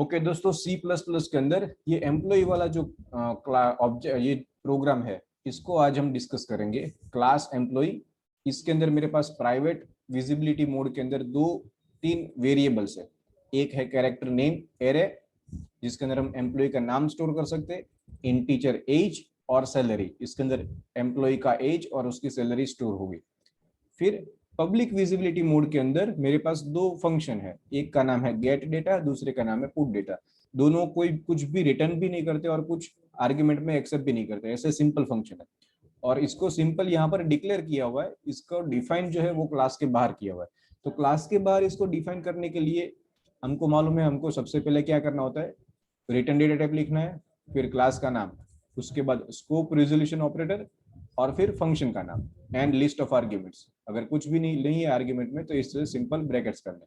Okay दोस्तों, सी plus plus के अंदर ये एम्प्लॉय वाला जो ऑब्जेक्ट ये प्रोग्राम है, इसको आज हम डिस्कस करेंगे। क्लास एम्प्लॉय, इसके अंदर मेरे पास प्राइवेट विजिबिलिटी मोड के अंदर तीन वेरिएबल्स है। एक है कैरेक्टर नेम एरे, जिसके अंदर हम एम्प्लॉय का नाम स्टोर कर सकते हैं, इंटीजर एज और सैलरी, इसके अंदर एम्प्लॉय का एज और उसकी सैलरी स्टोर होगी। फिर पब्लिक विजिबिलिटी मोड के अंदर मेरे पास दो फंक्शन है, एक का नाम है गेट डेटा, दूसरे का नाम है पुट डेटा। दोनों कोई कुछ भी रिटर्न भी नहीं करते और कुछ आर्ग्यूमेंट में एक्सेप्ट भी नहीं करते, ऐसे सिंपल फंक्शन है। और इसको सिंपल यहाँ पर डिक्लेयर किया हुआ है, इसको डिफाइन जो है वो क्लास के बाहर किया हुआ है। तो क्लास के बाहर इसको डिफाइन करने के लिए हमको मालूम है, हमको सबसे पहले क्या करना होता है, रिटर्न डेटा टाइप लिखना है, फिर क्लास का नाम, उसके बाद स्कोप रिजोल्यूशन ऑपरेटर, और फिर फंक्शन का नाम एंड लिस्ट ऑफ आर्ग्यूमेंट्स। अगर कुछ भी नहीं है आर्ग्यूमेंट में तो इससे सिंपल ब्रैकेट्स करने,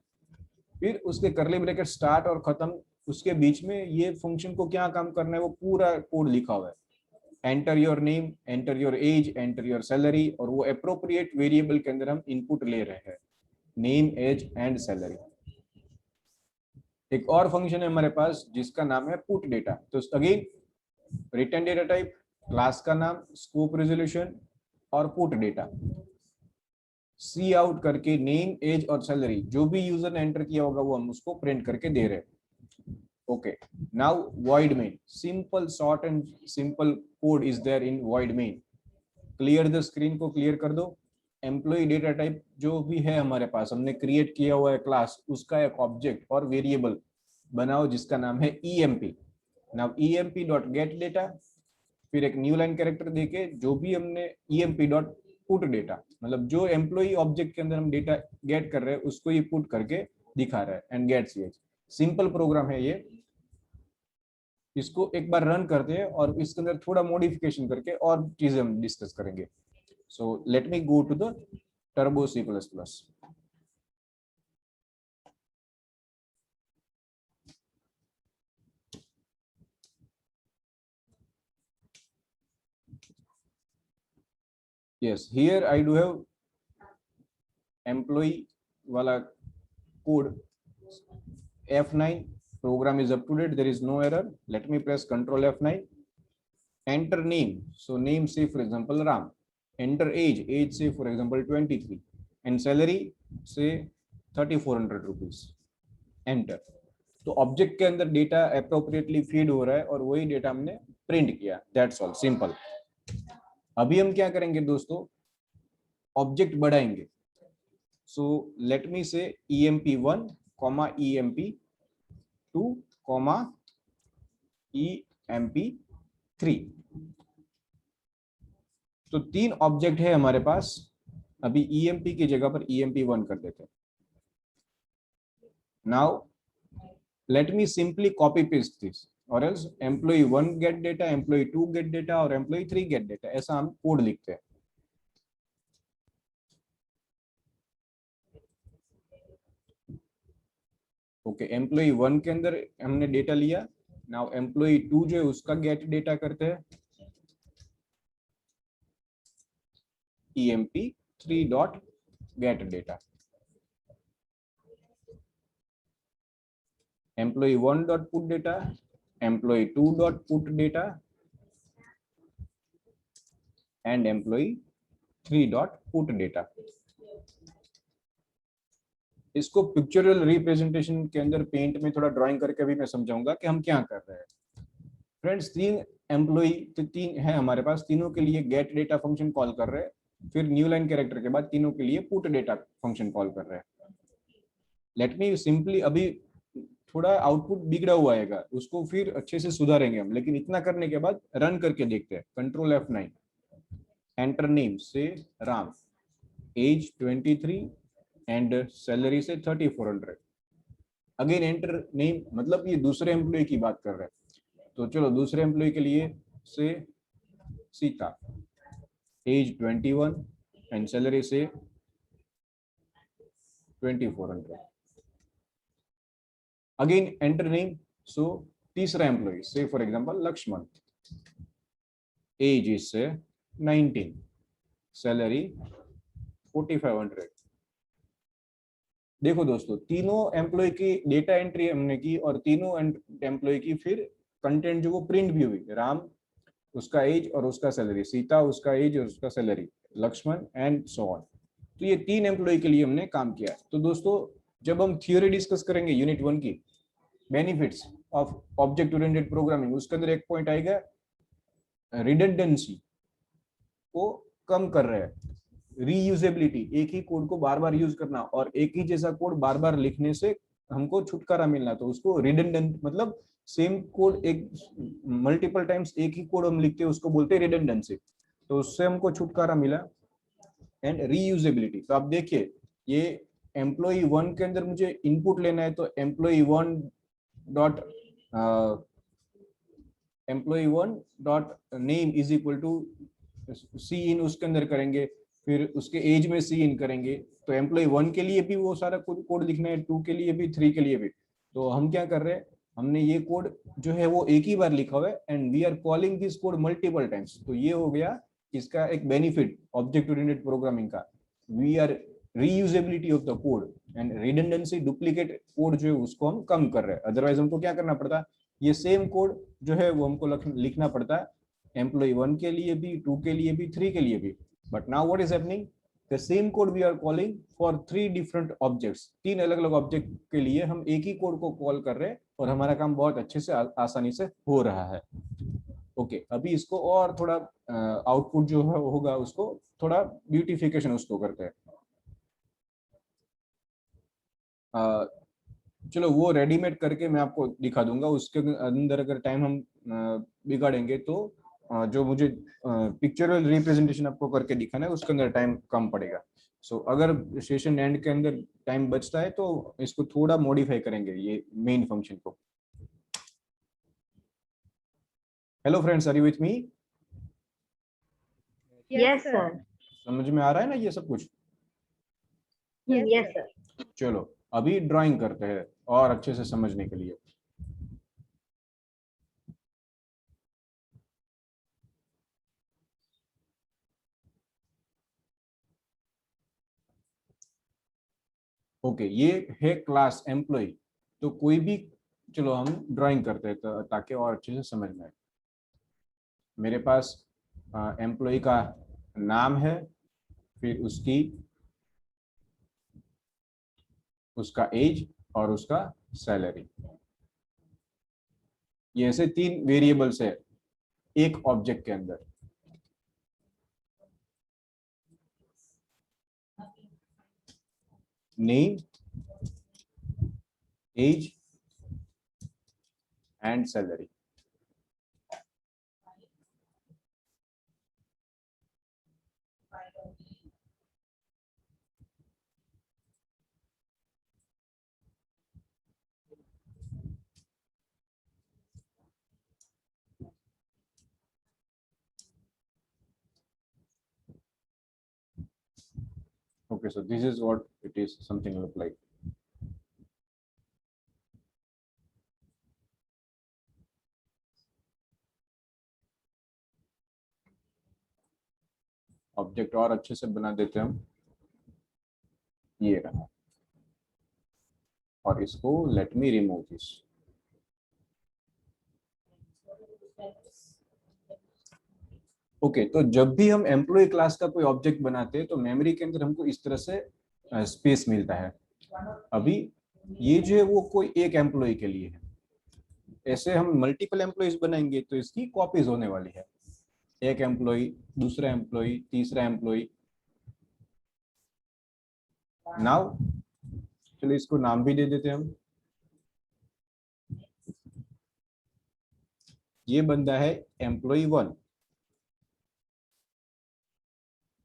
फिर उसके करली ब्रैकेट स्टार्ट और खत्म, उसके बीच में ये फंक्शन को क्या काम करना है वो पूरा कोड लिखा हुआ है। Enter your name, enter your age, enter your salary, और वो अप्रोप्रिएट वेरिएबल के अंदर हम इनपुट ले रहे हैं, नेम एज एंड सैलरी। एक और फंक्शन है हमारे पास जिसका नाम है पुट डेटा। तो again return data type, class का नाम, स्कोप रेजोल्यूशन और पुट डेटा। सी आउट करके नेम एज और सैलरी जो भी यूजर ने एंटर किया होगा वो हम उसको प्रिंट करके दे रहे हैं। Okay, now void main, simple short and simple code is there in void main। Clear the screen को क्लियर कर दो। एम्प्लॉय डेटा टाइप जो भी है हमारे पास, हमने क्रिएट किया हुआ है क्लास, उसका एक ऑब्जेक्ट और वेरिएबल बनाओ जिसका नाम है emp। Now emp dot get data, फिर एक न्यू लाइन कैरेक्टर देके जो भी हमने emp डॉट पुट डेटा, मतलब जो एम्प्लॉय ऑब्जेक्ट के अंदर हम डेटा गेट कर रहे हैं उसको ये पुट करके दिखा रहा है and get ch। Simple program है ये। इसको एक बार रन करते हैं और इसके अंदर थोड़ा मॉडिफिकेशन करके और चीजें हम डिस्कस करेंगे। So let me go to the turbo C plus plus. yes, here I do have employee wala code F9, program is up to date, there is no error. Let me press Ctrl F9, enter name, so name say for example Ram, enter age say for example 23, and salary say 3400 rupees, enter। तो object के अंदर data appropriately feed हो रहा है और वही data हमने print किया, दैट्स ऑल, सिंपल। अभी हम क्या करेंगे दोस्तों, ऑब्जेक्ट बढ़ाएंगे। सो लेट मी से emp1 emp2 emp3, तो तीन ऑब्जेक्ट है हमारे पास। अभी emp की जगह पर emp1 कर देते हैं। Now let me simply copy paste this, or else employee 1 get data, employee 2 get data और employee 3 get data, ऐसा हम कोड लिखते हैं। ओके, एम्प्लॉय 1 के अंदर हमने डेटा लिया। नाउ एम्प्लॉय 2 जो है उसका गेट डेटा करते हैं, emp3 dot get data, employee 1 dot put data, employee 2 dot put data and employ 3 dot put data. इसको पिक्चरल रिप्रेजेंटेशन के अंदर पेंट में थोड़ा ड्राइंग करके भी मैं समझाऊंगा कि हम क्या कर रहे हैं। फ्रेंड्स, तीन है हमारे पास, तीनों के लिए गेट डेटा फंक्शन कॉल कर रहे हैं, फिर न्यू लाइन कैरेक्टर के बाद तीनों के लिए पुट डेटा फंक्शन कॉल कर रहे हैं। लेट मी सिंपली, अभी थोड़ा आउटपुट बिगड़ा हुआ आएगा, उसको फिर अच्छे से सुधारेंगे हम, लेकिन इतना करने के बाद रन करके देखते हैं। Ctrl F9, एंटर नेम से राम, एज 23 एंड सैलरी से 3400। अगेन एंटर नेम, मतलब ये दूसरे एम्प्लॉय की बात कर रहे हैं। तो चलो दूसरे एम्प्लॉय के लिए से सीता, एज 21 एंड सैलरी से 2400। अगेन एंटर नेम, सो तीसरा एम्प्लॉय से for example Lakshman, age is say 19, salary 4500। देखो दोस्तों, तीनों एम्प्लॉय की डेटा एंट्री हमने की और तीनों एम्प्लॉय की फिर कंटेंट जो वो प्रिंट भी हुई। राम उसका एज और उसका सैलरी, सीता उसका एज और उसका salary, Lakshman and so on. तो ये 3 एम्प्लॉय के लिए हमने काम किया। तो दोस्तों जब हम थ्योरी डिस्कस करेंगे यूनिट 1 की, benefits of object oriented programming, उसके अंदर एक पॉइंट आएगा रिडंडेंसी को कम कर रहे हैं, रीयूजेबिलिटी, एक ही कोड को बार बार यूज करना और एक ही जैसा कोड बार बार लिखने से हमको छुटकारा मिलना, तो उसको रिडंडेंट मतलब सेम कोड एक मल्टीपल टाइम्स एक ही कोड हम लिखते हैं उसको बोलते हैं रिडंडेंसी, तो उससे हमको छुटकारा मिला। एंड रीयूजेबिलिटी, तो आप देखिए ये एम्प्लॉय 1 के अंदर मुझे इनपुट लेना है तो employee1 इज इक्वल टू सी इन, उसके अंदर करेंगे, फिर उसके एज में सी इन करेंगे। तो एम्प्लॉय 1 के लिए भी वो सारा कोड लिखना है, 2 के लिए भी, 3 के लिए भी। तो हम क्या कर रहे हैं, हमने ये कोड जो है वो एक ही बार लिखा हुआ है and we are calling this code multiple times. तो ये हो गया इसका एक बेनिफिट ऑब्जेक्ट ओरिएंटेड प्रोग्रामिंग का। We are reusability of the code and redundancy, duplicate code जो है उसको हम कम कर रहे हैं। अदरवाइज हमको क्या करना पड़ता, ये सेम कोड जो है वो हमको लिखना पड़ता है एम्प्लॉय 1 के लिए भी, 2 के लिए भी, 3 के लिए भी। But now what is happening, the same code we are calling for 3 different objects. 3 अलग अलग ऑब्जेक्ट के लिए हम एक ही कोड को कॉल कर रहे हैं और हमारा काम बहुत अच्छे से आसानी से हो रहा है। ओके, अभी इसको और थोड़ा आउटपुट जो है होगा उसको थोड़ा ब्यूटिफिकेशन उसको करते हैं। चलो वो रेडीमेड करके मैं आपको दिखा दूंगा, उसके अंदर अगर टाइम हम बिगाड़ेंगे तो जो मुझे पिक्चरल रिप्रेजेंटेशन आपको करके दिखाना है उसके अंदर टाइम कम पड़ेगा। सो अगर सेशन एंड के अंदर टाइम बचता है तो इसको थोड़ा मॉडिफाई करेंगे ये मेन फंक्शन को। Hello friends, are you with me? Yes sir. समझ में आ रहा है ना ये सब कुछ? Yes sir. चलो अभी ड्राइंग करते हैं और अच्छे से समझने के लिए। ओके, ये है क्लास एम्प्लॉय। तो कोई भी, चलो हम ड्राइंग करते हैं ताकि और अच्छे से समझ में आए। मेरे पास एम्प्लॉय का नाम है, फिर उसका एज और उसका सैलरी। ये ऐसे 3 वेरिएबल्स है एक ऑब्जेक्ट के अंदर। Name, age and salary. Okay, so this is what it is, something look like. Object और अच्छे से बना देते हैं हम, ये रहा। और इसको let me remove this. Okay, तो जब भी हम एम्प्लॉय क्लास का कोई ऑब्जेक्ट बनाते हैं तो मेमोरी के अंदर हमको इस तरह से स्पेस मिलता है। अभी ये जो है वो कोई एक एम्प्लॉय के लिए है। ऐसे हम मल्टीपल एम्प्लॉयज बनाएंगे तो इसकी कॉपीज होने वाली है, एक एम्प्लॉय, दूसरा एम्प्लॉय, तीसरा एम्प्लॉय। नाउ चलो इसको नाम भी दे देते हैं हम। ये बंदा है employ 1,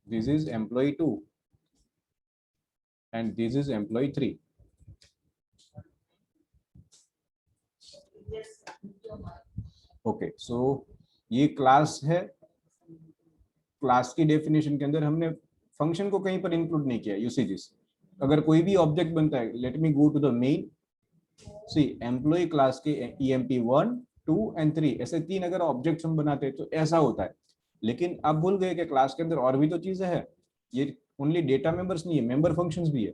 this is employ 2 and this is employ 3। Okay, so ये क्लास है। क्लास की डेफिनेशन के अंदर हमने फंक्शन को कहीं पर इंक्लूड नहीं किया। यू सी दिस, अगर कोई भी ऑब्जेक्ट बनता है, let me go to the main. See employee class के emp1, 2 एंड 3 ऐसे 3 अगर ऑब्जेक्ट्स हम बनाते हैं तो ऐसा होता है। लेकिन आप भूल गए कि क्लास के अंदर और भी तो चीजें हैं, ये ओनली डेटा मेंबर्स नहीं है, मेंबर फंक्शंस भी है।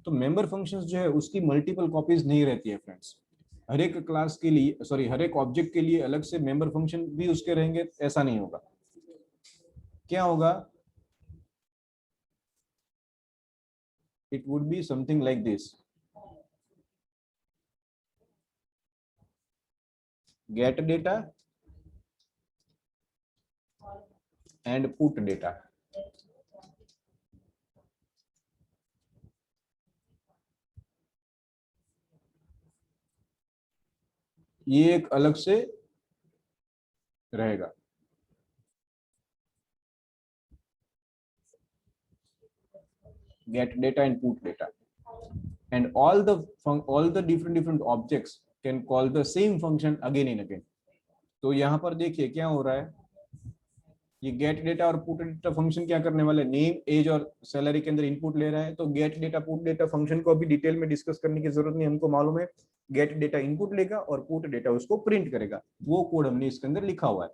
तो मेंबर फंक्शंस जो है उसकी मल्टीपल कॉपीज नहीं रहती है फ्रेंड्स। हर एक क्लास के लिए, सॉरी, हर एक ऑब्जेक्ट के लिए अलग से मेंबर फंक्शन भी उसके रहेंगे, ऐसा नहीं होगा। क्या होगा? It would be something like this, gate data and put data. ये एक अलग से रहेगा। Get data and put data, and all the different objects can call the same function again and again. तो यहाँ पर देखिए क्या हो रहा है, ये गेट डेटा और पुट डेटा फंक्शन क्या करने वाले, नेम, एज और सैलरी के अंदर इनपुट ले रहा है। तो gate data put data function को अभी डिटेल में डिस्कस करने की जरूरत नहीं, हमको मालूम है गेट डेटा इनपुट लेगा और पुट डेटा उसको प्रिंट करेगा। वो कोड हमने इसके अंदर लिखा हुआ है।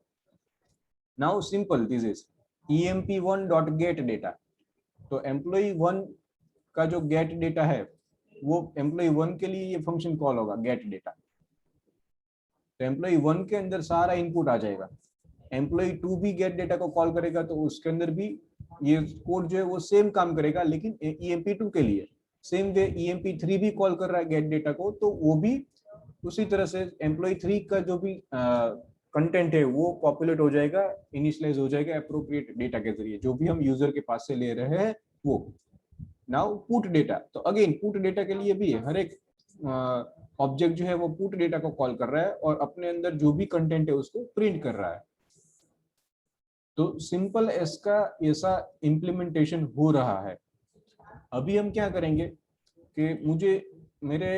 Now simple, this is emp1 dot get data. तो एम्प्लॉय 1 का जो गेट डेटा है वो एम्प्लॉय 1 के लिए ये फंक्शन कॉल होगा, गेट डेटा। तो एम्प्लॉय 1 के अंदर सारा इनपुट आ जाएगा। एम्प्लॉय 2 भी गेट डेटा को कॉल करेगा तो उसके अंदर भी ये कोड जो है वो सेम काम करेगा, लेकिन emp2 के लिए। सेम वे emp3 भी कॉल कर रहा है गेट डेटा को, तो वो भी उसी तरह से एम्प्लॉय 3 का जो भी कंटेंट है वो पॉपुलेट हो जाएगा, इनिशियलाइज हो जाएगा अप्रोप्रिएट डेटा के जरिए, जो भी हम यूजर के पास से ले रहे हैं वो। नाउ पुट डेटा, तो अगेन पुट डेटा के लिए भी हर एक ऑब्जेक्ट जो है वो पुट डेटा को कॉल कर रहा है और अपने अंदर जो भी कंटेंट है उसको प्रिंट कर रहा है। तो सिंपल इसका ऐसा इम्प्लीमेंटेशन हो रहा है। अभी हम क्या करेंगे कि मुझे मेरे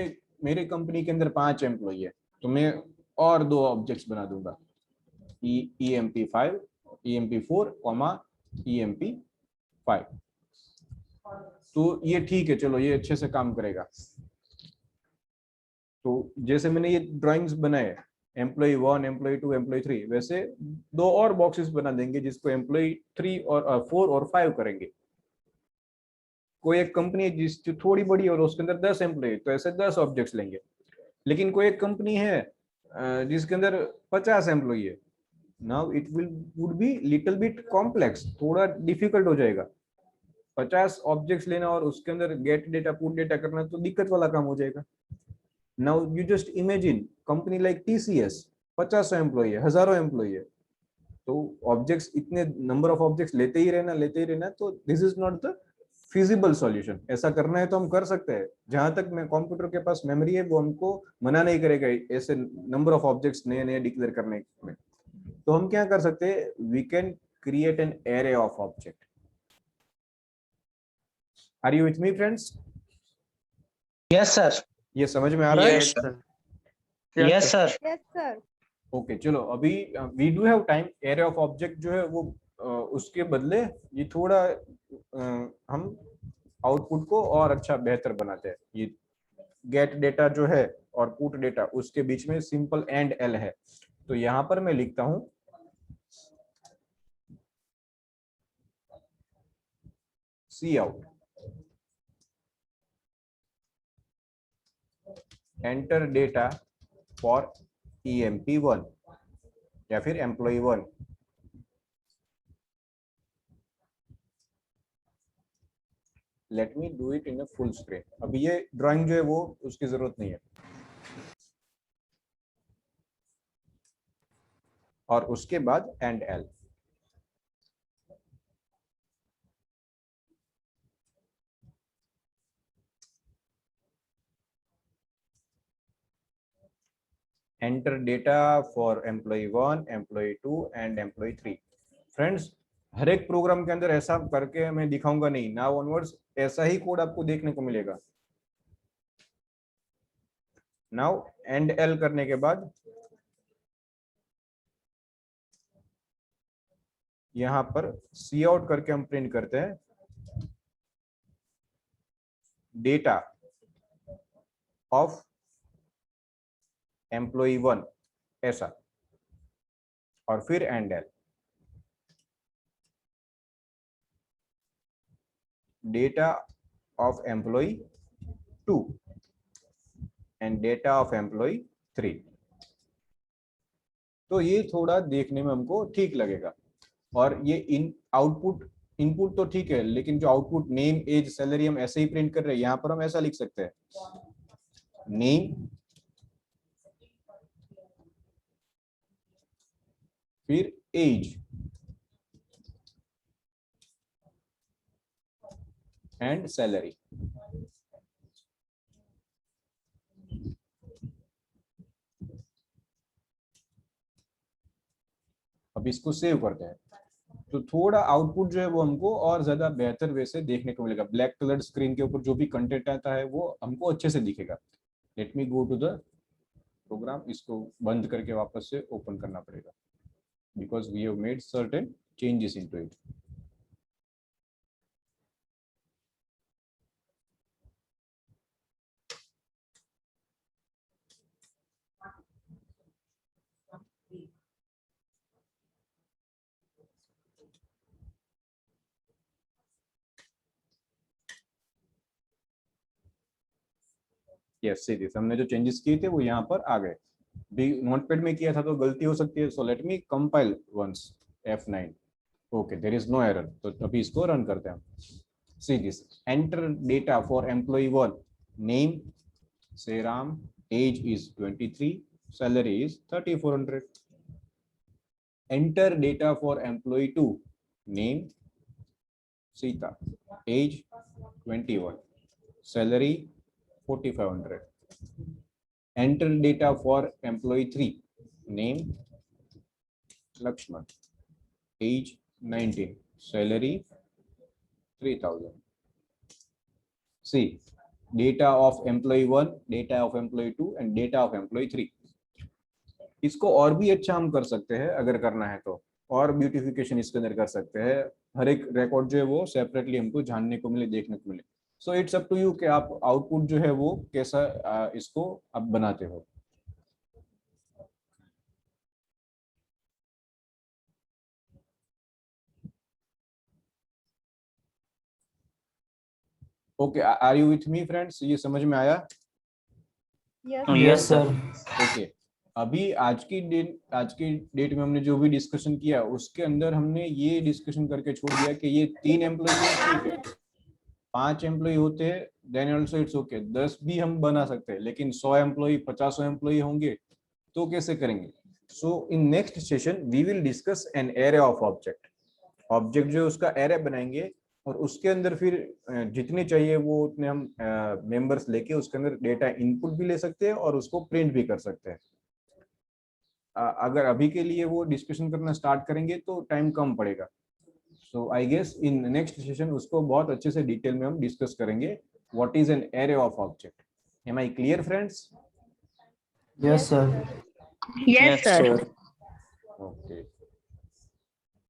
मेरे कंपनी के अंदर 5 एम्प्लॉय है, तो मैं और 2 ऑब्जेक्ट्स बना दूंगा, emp5, emp4, emp5। तो ये ठीक है, चलो ये अच्छे से काम करेगा। तो जैसे मैंने ये ड्राइंग्स बनाए एम्प्लॉय 1, एम्प्लॉय 2, एम्प्लॉय 3, वैसे 2 और बॉक्सेस बना देंगे जिसको एम्प्लॉय 3 और 4 और 5 करेंगे। कोई एक कंपनी है जिस जो थोड़ी बड़ी और उसके अंदर 10 एम्प्लॉय, तो ऐसे 10 ऑब्जेक्ट्स लेंगे। लेकिन कोई एक कंपनी है जिसके अंदर 50 एम्प्लॉय है, now it would be little bit complex, थोड़ा डिफिकल्ट हो जाएगा। 50 ऑब्जेक्ट्स लेना और उसके अंदर गेट डेटा पुट डेटा करना तो दिक्कत वाला काम हो जाएगा। Now you just imagine company like TCS, 50 employee है, हजारों एम्प्लॉय है, तो ऑब्जेक्ट्स, इतने नंबर ऑफ ऑब्जेक्ट्स लेते ही रहना, तो this is not the feasible solution. ऐसा करना है तो हम कर सकते हैं, जहां तक मैं कंप्यूटर के पास मेमोरी है वो हमको मना नहीं करेगा ऐसे नंबर ऑफ ऑब्जेक्ट्स नए नए डिक्लेयर करने में। तो हम क्या कर सकते हैं, we can create an array of object. Are you with me friends? Yes sir. ये समझ में आ रहा है? Yes yes sir. Yes, sir. Okay चलो, अभी we do have time. Array of object जो है वो उसके बदले ये थोड़ा हम आउटपुट को और अच्छा बेहतर बनाते हैं। ये गेट डेटा जो है और पुट डेटा, उसके बीच में सिंपल एंड एल है। तो यहां पर मैं लिखता हूं C out, enter data for emp1 या फिर employee 1। Let me do it in a full screen. अभी ये ड्राइंग जो है वो उसकी जरूरत नहीं है। और उसके बाद end L. Enter data for employee 1, employee 2 एंड एम्प्लॉय 3। फ्रेंड्स, हर एक प्रोग्राम के अंदर ऐसा करके मैं दिखाऊंगा नहीं, नाउ ऑनवर्ड्स ऐसा ही कोड आपको देखने को मिलेगा। नाउ एंड एल करने के बाद यहां पर सी आउट करके हम प्रिंट करते हैं डेटा ऑफ एम्प्लॉय 1 ऐसा, और फिर and L data of employee 2 and data of employee 3. तो ये थोड़ा देखने में हमको ठीक लगेगा। और ये इनपुट तो ठीक है, लेकिन जो आउटपुट नेम एज सैलरी हम ऐसे ही प्रिंट कर रहे हैं, यहाँ पर हम ऐसा लिख सकते हैं नेम फिर एज एंड सैलरी। अब इसको सेव करते हैं तो थोड़ा आउटपुट जो है वो हमको और ज्यादा बेहतर वे से देखने को मिलेगा। ब्लैक कलर स्क्रीन के ऊपर जो भी कंटेंट आता है वो हमको अच्छे से दिखेगा। Let me go to the program. इसको बंद करके वापस से ओपन करना पड़ेगा because we have made certain changes into it. Yes see this, हमने जो चेंजेस किए थे वो यहाँ पर आ गए। भी नोटपैड में किया था तो गलती हो सकती है, so let me compile once F9। Okay, there is no error. तो अभी इसको रन करते हैं। See this, enter data for employee 1, name से Ram, age is 23, salary is 3400। Enter data for employee 2, name Sita, age 21, salary 4500. Enter data for employee 3, name Lakshman, age 19, salary 3000. See, data of employee 1, data of employee 2 and data of employee 3. इसको और भी अच्छा हम कर सकते हैं अगर करना है तो, और ब्यूटिफिकेशन इसके अंदर कर सकते हैं। हर एक रिकॉर्ड जो है वो सेपरेटली हमको जानने को मिले, देखने को मिले। So it's up to you कि आप आउटपुट जो है वो कैसा इसको आप बनाते हो। Okay, are you with me friends? ये समझ में आया? Yes sir. ओके, अभी आज की डेट में हमने जो भी डिस्कशन किया उसके अंदर हमने ये डिस्कशन करके छोड़ दिया कि ये 3 एम्प्लॉय ठीक है, 5 एम्प्लॉय होते हैं देन ऑल्सो इट्स ओके, 10 भी हम बना सकते हैं, लेकिन 100 एम्प्लॉय 50 एम्प्लॉय होंगे तो कैसे करेंगे? So in next session we will discuss an array of object जो उसका एरे बनाएंगे और उसके अंदर फिर जितने चाहिए वो उतने हम मेंबर्स लेके उसके अंदर डेटा इनपुट भी ले सकते हैं और उसको प्रिंट भी कर सकते हैं। अगर अभी के लिए वो डिस्कशन करना स्टार्ट करेंगे तो टाइम कम पड़ेगा। So I guess in next session उसको बहुत अच्छे से डिटेल में हम डिस्कस करेंगे what is an array of object. Am I clear friends? Yes sir. Yes, sir. Okay.